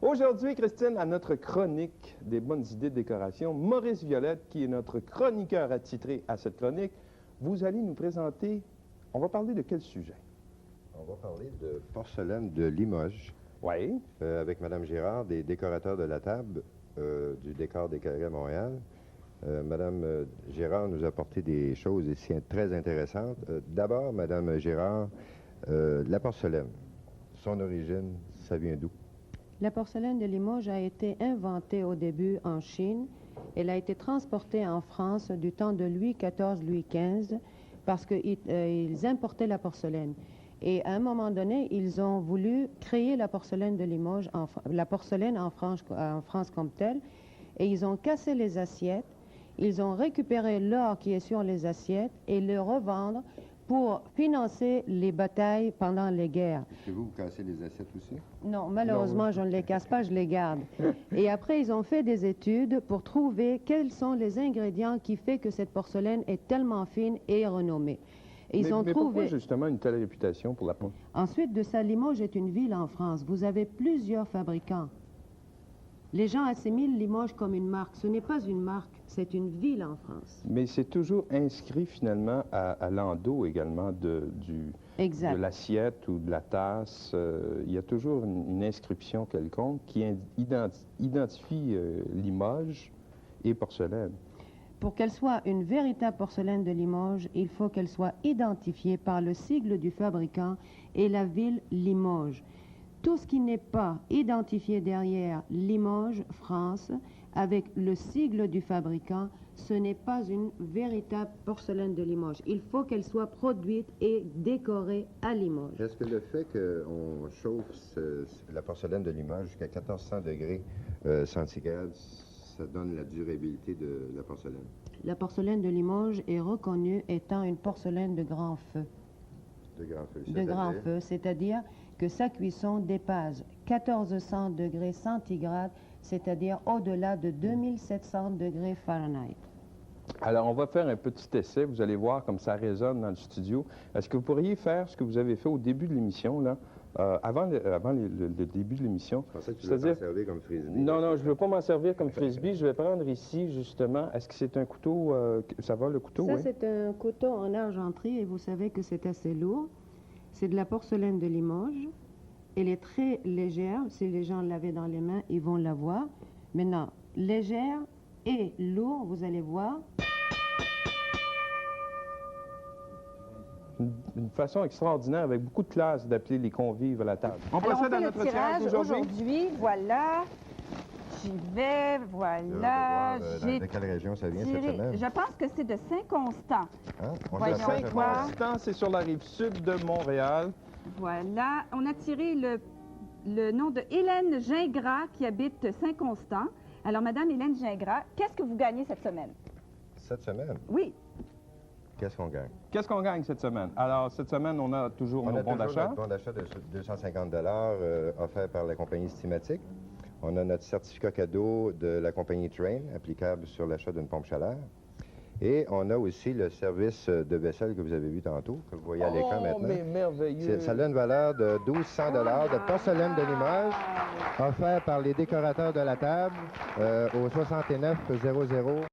Aujourd'hui, Christine, à notre chronique des bonnes idées de décoration, Maurice Violette, qui est notre chroniqueur attitré à cette chronique, vous allez nous présenter, on va parler de quel sujet? On va parler de porcelaine de Limoges. Oui. Avec Mme Girard, des décorateurs de la table du décor des Carrés à Montréal. Mme Girard nous a apporté des choses ici très intéressantes. D'abord, Mme Girard, la porcelaine, son origine, ça vient d'où? La porcelaine de Limoges a été inventée au début en Chine. Elle a été transportée en France du temps de Louis XIV, Louis XV, parce qu'ils importaient la porcelaine. Et à un moment donné, ils ont voulu créer la porcelaine de Limoges, la porcelaine en France comme telle, et ils ont cassé les assiettes, ils ont récupéré l'or qui est sur les assiettes et le revendre pour financer les batailles pendant les guerres. Est-ce que vous cassez les assiettes aussi? Non, malheureusement, je ne les casse pas, je les garde. Et après, ils ont fait des études pour trouver quels sont les ingrédients qui font que cette porcelaine est tellement fine et renommée. Et ils ont trouvé... pourquoi justement une telle réputation pour la porcelaine? Ensuite de ça, Limoges est une ville en France. Vous avez plusieurs fabricants. Les gens assimilent Limoges comme une marque. Ce n'est pas une marque, c'est une ville en France. Mais c'est toujours inscrit finalement à l'endos également de l'assiette ou de la tasse. Il y a toujours une inscription quelconque qui identifie Limoges et porcelaine. Pour qu'elle soit une véritable porcelaine de Limoges, il faut qu'elle soit identifiée par le sigle du fabricant et la ville Limoges. Tout ce qui n'est pas identifié derrière Limoges, France, avec le sigle du fabricant, ce n'est pas une véritable porcelaine de Limoges. Il faut qu'elle soit produite et décorée à Limoges. Est-ce que le fait qu'on chauffe la porcelaine de Limoges jusqu'à 1400 degrés centigrades, ça donne la durabilité de la porcelaine? La porcelaine de Limoges est reconnue étant une porcelaine de grand feu. De grand feu. De grand feu, c'est-à-dire que sa cuisson dépasse 1400 degrés centigrades, c'est-à-dire au-delà de 2700 degrés Fahrenheit. Alors, on va faire un petit essai. Vous allez voir comme ça résonne dans le studio. Est-ce que vous pourriez faire ce que vous avez fait au début de l'émission, là, avant le début de l'émission? Je pensais que tu voulais t'en servir comme frisbee. Non, non, je ne veux pas m'en servir comme frisbee. Je vais prendre ici, justement, est-ce que c'est un couteau, ça va le couteau? Ça, oui? C'est un couteau en argenterie et vous savez que c'est assez lourd. C'est de la porcelaine de Limoges. Elle est très légère. Si les gens l'avaient dans les mains, ils vont la voir. Maintenant, légère et lourd, vous allez voir. Une façon extraordinaire, avec beaucoup de classe, d'appeler les convives à la table. On procède à notre tirage aujourd'hui. Voilà. J'y vais, voilà. De quelle région ça vient cette semaine? Je pense que c'est de Saint-Constant. Hein? Saint-Constant, c'est sur la rive sud de Montréal. Voilà. On a tiré le nom de Hélène Gingras qui habite Saint-Constant. Alors, Madame Hélène Gingras, qu'est-ce que vous gagnez cette semaine? Cette semaine? Oui. Qu'est-ce qu'on gagne? Qu'est-ce qu'on gagne cette semaine? Alors, cette semaine, on a toujours nos bons d'achat. Notre bon d'achat de 250 offert par la compagnie Stimatic. On a notre certificat cadeau de la compagnie Train, applicable sur l'achat d'une pompe chaleur. Et on a aussi le service de vaisselle que vous avez vu tantôt, que vous voyez à l'écran maintenant. Mais merveilleux! Ça a une valeur de 1200 de porcelaine de Limoges, offert par les décorateurs de la table au 6900